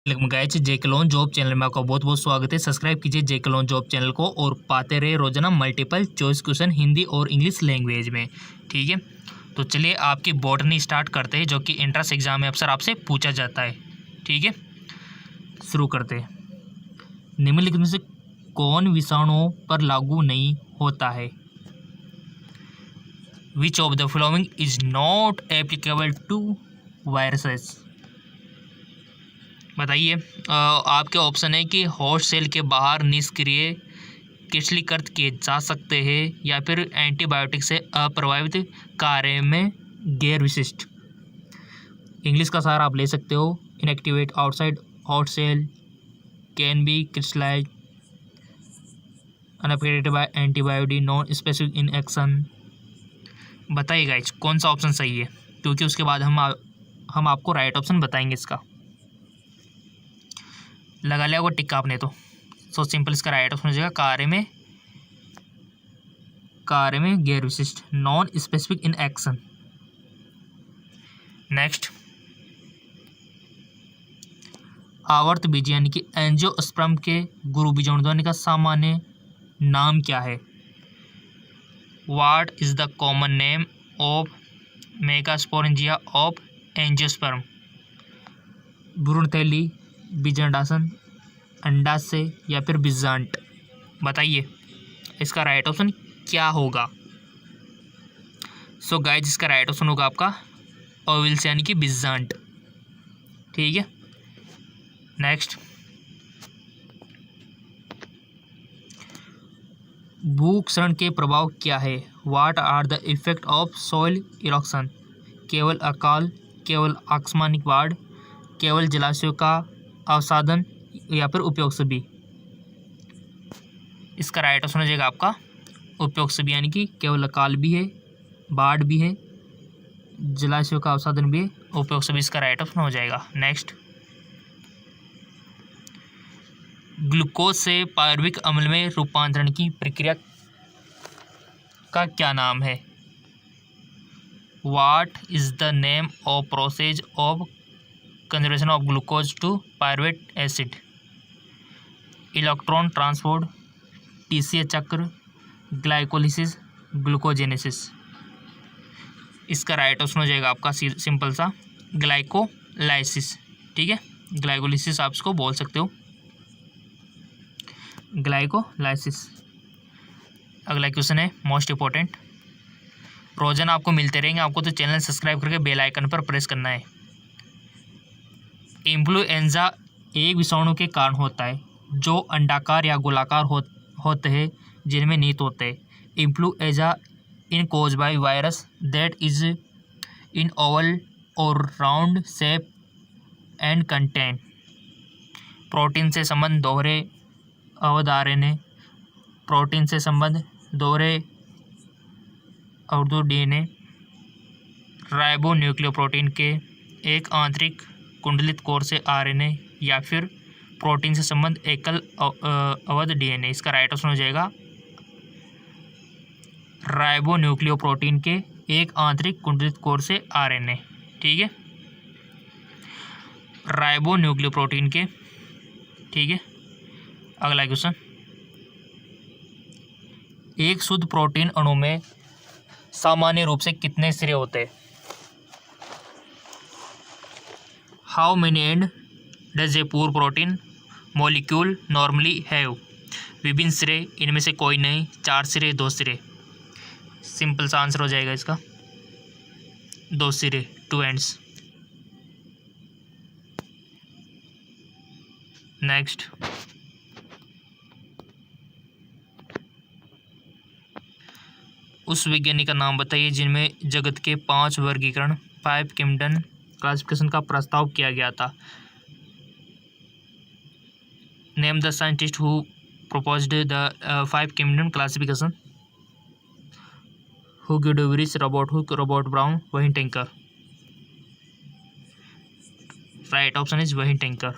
Guys, जेके lawn job channel में आपका बहुत बहुत स्वागत है। सब्सक्राइब कीजिए जेके लॉन जॉब चैनल को और पाते रहे रोजाना मल्टीपल चॉइस क्वेश्चन हिंदी और इंग्लिश लैंग्वेज में। ठीक है, तो चलिए आपकी बॉटनी स्टार्ट करते हैं, जो कि एंट्रेंस एग्जाम में अक्सर आपसे पूछा जाता है। ठीक है, शुरू करते हैं। निम्नलिखित में से कौन विषाणुओं पर लागू नहीं होता है? Which of the following is not applicable to viruses? बताइए। आपके ऑप्शन है कि होस्ट सेल के बाहर निष्क्रिय क्रिस्टलीकृत किए जा सकते हैं, या फिर एंटीबायोटिक से अप्रभावित कार्य में गैर विशिष्ट। इंग्लिश का सहारा आप ले सकते हो। Inactivate outside host cell, can be crystallize, unaffected by antibiotic, non specific in action. बताइए गाइस, कौन सा ऑप्शन सही है, क्योंकि उसके बाद हम आपको राइट ऑप्शन बताएंगे। इसका लगा लिया वो टिक्का आपने, तो सो सिंपल इसका राइट ऑप्शन हो जाएगा कार्य में गैर विशिष्ट, non specific in action. Next, आवर्त बीज यानी कि एंजियोस्पर्म के गुरु बीजाणुध्वनि का सामान्य नाम क्या है? What is the common name of megasporangia of angiosperm? भ्रूणथैली, बीजांडासन, अंडाशय या फिर बीजांड। बताइए इसका राइट ऑप्शन क्या होगा? सो गाइस, इसका राइट ऑप्शन होगा आपका ओविल्स यानी कि बीजांड। ठीक है, नेक्स्ट, भूक्षरण के प्रभाव क्या है? What are the effect of soil erosion? केवल अकाल, केवल आकस्मिक बाढ़, केवल जलाशयों का अवसादन या फिर उपयोग सभी? इसका राइट ऑप्शन हो जाएगा आपका उपयोग सभी, यानी कि केवल अकाल भी है, बाढ़ भी है, जलाशयों का अवसादन भी है, उपयोग सभी इसका राइट ऑप्शन हो जाएगा। नेक्स्ट, ग्लूकोज से पायरुविक अम्ल में रूपांतरण की प्रक्रिया का क्या नाम है? What is the name of process of conversion of glucose to pyruvate acid? Electron transport, TCA चक्र, ग्लाइकोलिसिस, ग्लूकोजेनेसिस। इसका राइट ऑप्शन हो जाएगा आपका सिंपल सा ग्लाइकोलाइसिस। ठीक है, ग्लाइकोलिसिस आप इसको बोल सकते हो, ग्लाइकोलाइसिस। अगला क्वेश्चन है मोस्ट इंपॉर्टेंट। रोजाना आपको मिलते रहेंगे, आपको तो चैनल सब्सक्राइब करके बेल आइकन पर प्रेस करना है। इन्फ्लुएंजा एक विषाणु के कारण होता है जो अंडाकार या गोलाकार होते हैं, जिनमें नीत होते हैं। Influenza in caused by virus that is in oval और round shape and contain protein से संबंध दोहरे अवध आरएनए, प्रोटीन से संबंध दोहरे अवधि डीएनए, राइबो न्यूक्लियोप्रोटीन के एक आंतरिक कुंडलित कोर से आरएनए, या फिर प्रोटीन से संबंध एकल अवध डीएनए। इसका राइट ऑप्शन हो जाएगा राइबो न्यूक्लियोप्रोटीन के एक आंतरिक कुंडलित कोर से आरएनए। ठीक है, राइबो न्यूक्लियोप्रोटीन के। ठीक है, अगला क्वेश्चन, एक शुद्ध प्रोटीन अणु में सामान्य रूप से कितने सिरे होते हैं? How many and does a पूर प्रोटीन मॉलिक्यूल नॉर्मली हैव? विभिन्न सिरे, इनमें से कोई नहीं, 4 सिरे, 2 सिरे। सिंपल सा आंसर हो जाएगा इसका 2 सिरे, 2 एंड्स। नेक्स्ट, उस वैज्ञानिक का नाम बताइए जिनमें जगत के 5 वर्गीकरण 5 किंगडम क्लासिफिकेशन का प्रस्ताव किया गया था। Name the scientist who proposed the 5 kingdom classification. Hugo de Vries, Robert Hooke, Robert Brown, Wayne Tinker. Right option is Wayne Tinker.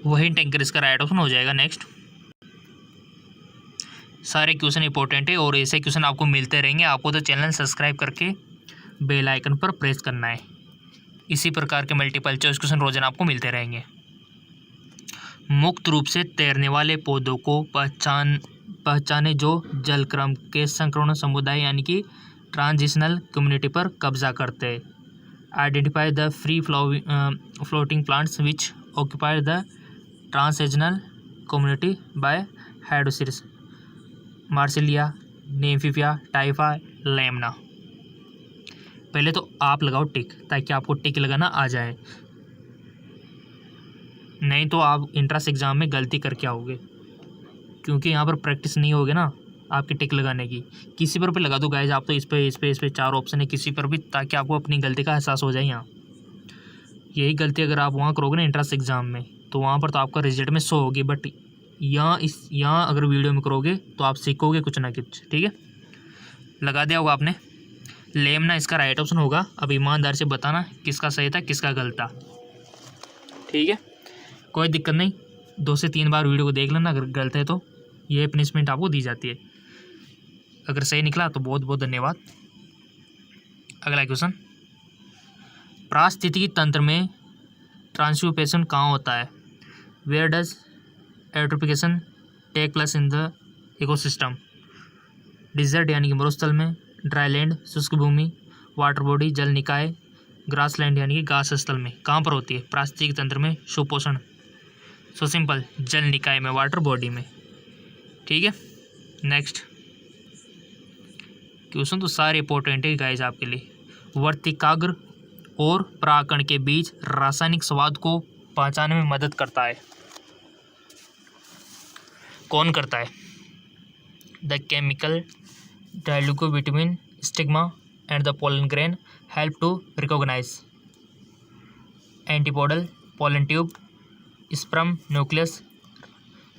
Wayne Tinker इसका राइट ऑप्शन हो जाएगा। नेक्स्ट, सारे क्वेश्चन इंपॉर्टेंट है और ऐसे क्वेश्चन आपको मिलते रहेंगे। आपको तो चैनल सब्सक्राइब करके बेल आइकन पर प्रेस करना है। इसी प्रकार के मल्टीपल चॉइस क्वेश्चन रोजाना आपको मिलते रहेंगे। मुक्त रूप से तैरने वाले पौधों को पहचाने जो जलक्रम के संक्रमण समुदाय यानी कि ट्रांजिशनल कम्युनिटी पर कब्जा करते हैं। Identify the free floating plants which occupy the transzonal community by हाइड्रोसिस मार्सिलिया, नेम्फिफिया, टाइफा, लेमना। पहले तो आप लगाओ टिक, ताकि आपको टिक लगाना आ जाए, नहीं तो आप इंट्रेंस एग्ज़ाम में गलती करके आओगे, क्योंकि यहाँ पर प्रैक्टिस नहीं होगी ना आपकी टिक लगाने की। किसी पर भी लगा दो गाइज आप, तो इस पे 4 ऑप्शन है, किसी पर भी, ताकि आपको अपनी गलती का एहसास हो जाए। यहाँ यही गलती अगर आप वहाँ करोगे ना इंट्रेंस एग्ज़ाम में, तो वहाँ पर तो आपका रिजल्ट में 100 होगी, बट यहाँ अगर वीडियो में करोगे तो आप सीखोगे कुछ ना कुछ। ठीक है, लगा दिया होगा आपने। लेमना इसका राइट ऑप्शन होगा। अब ईमानदार से बताना किसका सही था किसका गलत था। ठीक है, कोई दिक्कत नहीं, 2 से 3 बार वीडियो को देख लेना, अगर गलत है तो ये पनिशमेंट आपको दी जाती है। अगर सही निकला तो बहुत बहुत धन्यवाद। अगला क्वेश्चन, पारिस्थितिकी तंत्र में ट्रांसम्यूटेशन कहाँ होता है? Where does eutrophication take place in the ecosystem? Desert यानी कि मरुस्थल में, ड्राईलैंड शुष्क भूमि, वाटर बॉडी जल निकाय, ग्रासलैंड यानी कि घास स्थल में कहाँ पर होती है पारिस्थितिकी तंत्र में सुपोषण? सो सिंपल, जल निकाय में, वाटर बॉडी में। ठीक है, नेक्स्ट क्वेश्चन तो सारे इंपॉर्टेंट है गाइस आपके लिए। वर्तिकाग्र और परागकण के बीच रासायनिक स्वाद को पहचानने में मदद करता है, कौन करता है? The chemical dialogue between stigma and the pollen grain help to recognise antipodal, pollen tube, sperm nucleus,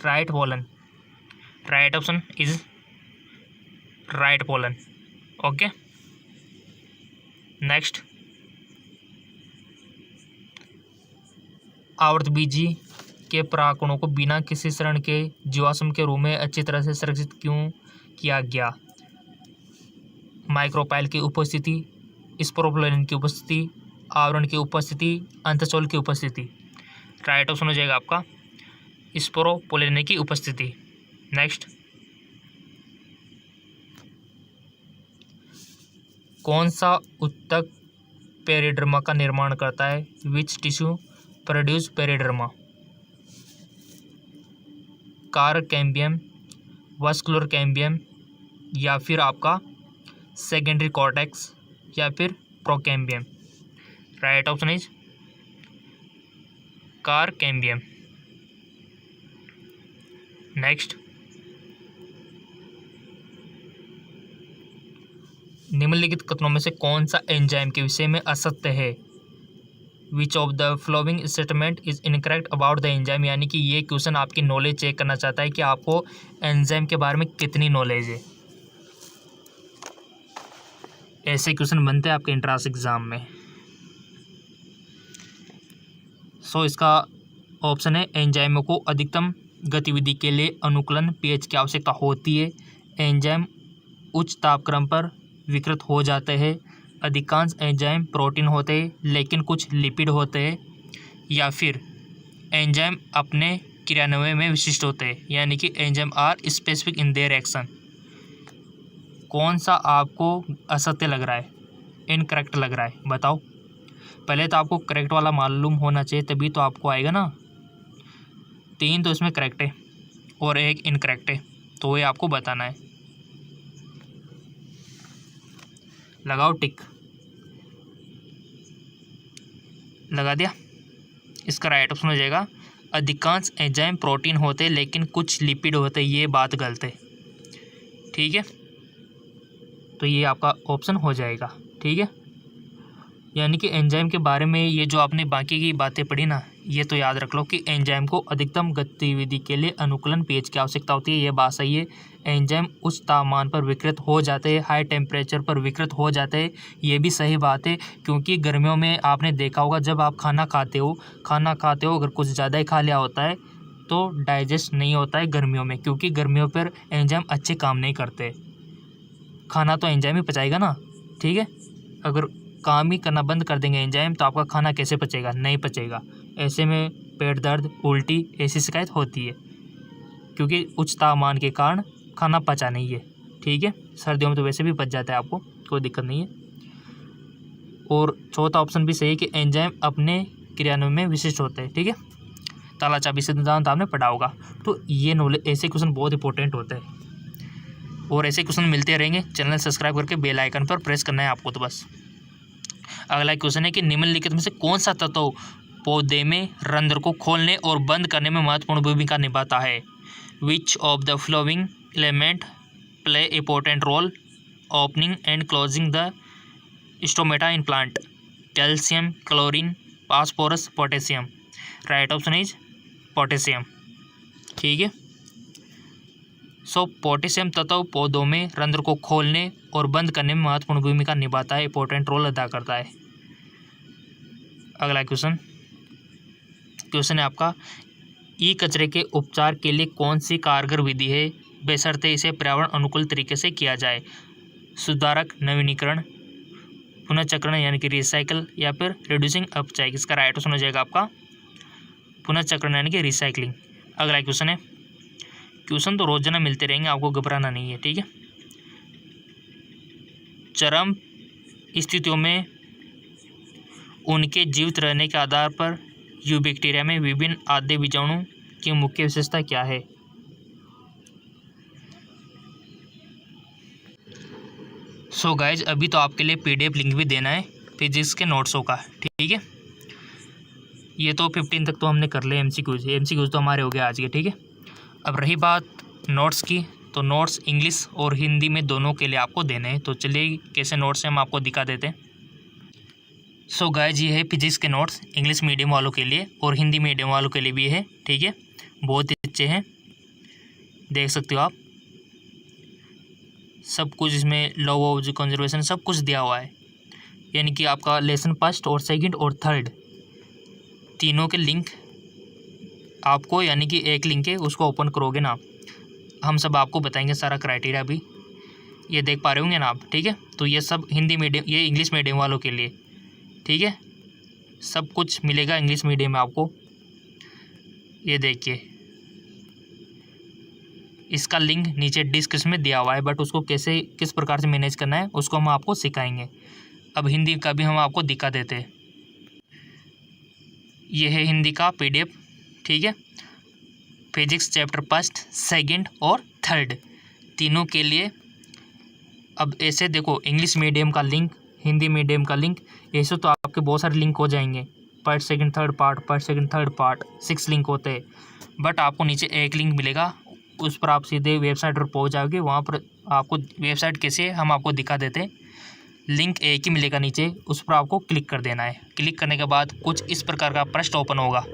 right pollen. Right option is right pollen. Okay, next, आवर्तबीजी के परागकणों को बिना किसी शरण के जीवाश्म के रूप में अच्छी तरह से संरक्षित क्यों किया गया? माइक्रोपाइल की उपस्थिति, स्पोरोपोलिन की उपस्थिति, आवरण की उपस्थिति, अंतःशोल की उपस्थिति। राइट ऑप्शन हो जाएगा आपका स्पोरोपोलिन की उपस्थिति। नेक्स्ट, कौन सा ऊतक पेरिडर्मा का निर्माण करता है? Which tissue produce periderm? Cork cambium, vascular cambium, या फिर आपका सेकेंडरी कॉर्टेक्स, या फिर procambium. Right option is cork cambium. Next, निम्नलिखित कथनों में से कौन सा एंजाइम के विषय में असत्य है? Which of the following statement is incorrect about the enzyme? यानी कि ये क्वेश्चन आपकी नॉलेज चेक करना चाहता है कि आपको एंजाइम के बारे में कितनी नॉलेज है। ऐसे क्वेश्चन बनते हैं आपके एंट्रेंस एग्जाम में। सो इसका ऑप्शन है, एंजाइमों को अधिकतम गतिविधि के लिए अनुकूलन पीएच की आवश्यकता होती है। एंजाइम उच्च तापक्रम पर विकृत हो जाते हैं। अधिकांश एंजाइम प्रोटीन होते हैं लेकिन कुछ लिपिड होते हैं। या फिर एंजाइम अपने क्रियान्वयन में विशिष्ट होते हैं, यानी कि enzyme are specific in their action. कौन सा आपको असत्य लग रहा है, इनकरेक्ट लग रहा है, बताओ। पहले तो आपको करेक्ट वाला मालूम होना चाहिए, तभी तो आपको आएगा ना। 3 तो इसमें करेक्ट है और 1 इनकरेक्ट है, तो वही आपको बताना है। लगाओ टिक, लगा दिया। इसका राइट ऑप्शन हो जाएगा अधिकांश एंजाइम प्रोटीन होते लेकिन कुछ लिपिड होते, ये बात गलत है। ठीक है, तो ये आपका ऑप्शन हो जाएगा। ठीक है, यानी कि एंजाइम के बारे में ये जो आपने बाकी की बातें पढ़ी ना, ये तो याद रख लो कि एंजाइम को अधिकतम गतिविधि के लिए अनुकूलन पीएच की आवश्यकता होती है, ये बात सही है। एंजाइम उच्च तापमान पर विकृत हो जाते हैं, हाई टेम्परेचर पर विकृत हो जाते हैं, ये भी सही बात है। क्योंकि गर्मियों में आपने देखा होगा, जब आप खाना खाते हो अगर कुछ ज़्यादा ही खा लिया होता है तो डाइजेस्ट नहीं होता है गर्मियों में, क्योंकि गर्मियों पर एंजाइम अच्छे काम नहीं करते। खाना तो एंजाइम ही पचाएगा ना। ठीक है, अगर काम ही करना बंद कर देंगे एंजाइम तो आपका खाना कैसे पचेगा, नहीं पचेगा। ऐसे में पेट दर्द, उल्टी ऐसी शिकायत होती है, क्योंकि उच्च तापमान के कारण खाना पचा नहीं है। ठीक है, सर्दियों में तो वैसे भी पच जाता है, आपको कोई दिक्कत नहीं है। और चौथा ऑप्शन भी सही है कि एंजाइम अपने क्रियान्वयन में विशिष्ट होते हैं। ठीक है, ताला चाबी सिद्धांत आपने पढ़ा होगा। तो ये नॉलेज, ऐसे क्वेश्चन बहुत इंपॉर्टेंट होते हैं और ऐसे क्वेश्चन मिलते रहेंगे। चैनल सब्सक्राइब करके बेल आइकन पर प्रेस करना है आपको। तो बस अगला क्वेश्चन है कि निम्नलिखित में से कौन सा तत्व पौधे में रंध्र को खोलने और बंद करने में महत्वपूर्ण भूमिका निभाता है। Which of the following element play important role opening and closing the stomata in plant. Calcium, chlorine, phosphorus, potassium. Right option is potassium. ठीक है, सो पोटेशियम तत्व पौधों में रंध्र को खोलने और बंद करने में महत्वपूर्ण भूमिका निभाता है, इंपॉर्टेंट रोल अदा करता है। अगला क्वेश्चन है आपका, ई कचरे के उपचार के लिए कौन सी कारगर विधि है बशर्ते इसे पर्यावरण अनुकूल तरीके से किया जाए। सुधारक, नवीनीकरण, पुनर्चक्रण यानी कि रिसाइकल, या फिर रिड्यूसिंग अपचायक। इसका राइट ऑप्शन हो जाएगा आपका पुनर्चक्रण यानी कि रिसाइकलिंग। अगला क्वेश्चन है, क्वेश्चन तो रोजाना मिलते रहेंगे, आपको घबराना नहीं है। ठीक है, चरम स्थितियों में उनके जीवित रहने के आधार पर यू बैक्टीरिया में विभिन्न आद्य बीजाणु की मुख्य विशेषता क्या है। सो गाइज, अभी तो आपके लिए पीडीएफ लिंक भी देना है फिजिक्स के नोट्सों का। ठीक है, ये तो 15 तक तो हमने कर लिए एमसीक्यूज तो हमारे हो गए आज के। ठीक है, अब रही बात नोट्स की, तो नोट्स इंग्लिश और हिंदी में दोनों के लिए आपको देने हैं। तो चलिए कैसे नोट्स हैं हम आपको दिखा देते हैं। सो गाइज, ये है फिजिक्स के नोट्स इंग्लिश मीडियम वालों के लिए और हिंदी मीडियम वालों के लिए भी है। ठीक है, बहुत ही अच्छे हैं, देख सकते हो आप। सब कुछ इसमें लॉ ऑफ कंजर्वेशन सब कुछ दिया हुआ है, यानी कि आपका लेसन फर्स्ट और सेकंड और थर्ड तीनों के लिंक आपको, यानी कि एक लिंक है उसको ओपन करोगे ना, हम सब आपको बताएंगे सारा क्राइटेरिया भी, ये देख पा रहे होंगे ना आप। ठीक है, तो ये सब हिंदी मीडियम, ये इंग्लिश मीडियम वालों के लिए। ठीक है, सब कुछ मिलेगा इंग्लिश मीडियम में आपको। ये देखिए, इसका लिंक नीचे डिस्क्रिप्शन में दिया हुआ है, बट उसको कैसे किस प्रकार से मैनेज करना है उसको हम आपको सिखाएंगे। अब हिंदी का भी हम आपको दिखा देते हैं। ये है हिंदी का पीडीएफ। ठीक है, फिजिक्स चैप्टर फर्स्ट, सेकंड और थर्ड तीनों के लिए। अब ऐसे देखो, इंग्लिश मीडियम का लिंक, हिंदी मीडियम का लिंक, ऐसे तो आपके बहुत सारे लिंक हो जाएंगे। Part second third part, part second third part, 6 link होते हैं, बट आपको नीचे एक लिंक मिलेगा, उस पर आप सीधे वेबसाइट पर पहुंच जाओगे। वहाँ पर आपको वेबसाइट कैसे हम आपको दिखा देते हैं। लिंक एक ही मिलेगा नीचे, उस पर आपको क्लिक कर देना है। क्लिक करने के बाद कुछ इस प्रकार का पृष्ठ ओपन होगा।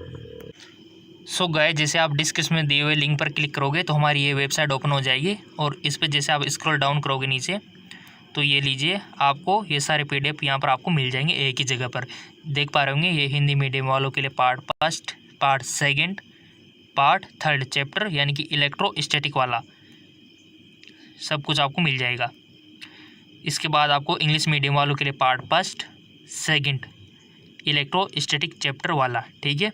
सो गाइस, जैसे आप डिस्क्रिप्शन में दिए हुए लिंक पर क्लिक करोगे तो हमारी ये वेबसाइट ओपन हो जाएगी, और इस पर जैसे आप स्क्रॉल डाउन करोगे नीचे, तो ये लीजिए, आपको ये सारे पीडीएफ यहाँ पर आपको मिल जाएंगे एक ही जगह पर। देख पा रहे होंगे, ये हिंदी मीडियम वालों के लिए part first, part second, part third chapter यानी कि इलेक्ट्रोस्टैटिक वाला सब कुछ आपको मिल जाएगा। इसके बाद आपको इंग्लिश मीडियम वालों के लिए part first, second, electrostatic chapter वाला। ठीक है,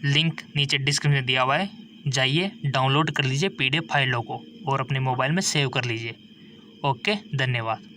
लिंक नीचे डिस्क्रिप्शन में दिया हुआ है, जाइए डाउनलोड कर लीजिए पीडीएफ फाइलों को और अपने मोबाइल में सेव कर लीजिए। ओके, धन्यवाद।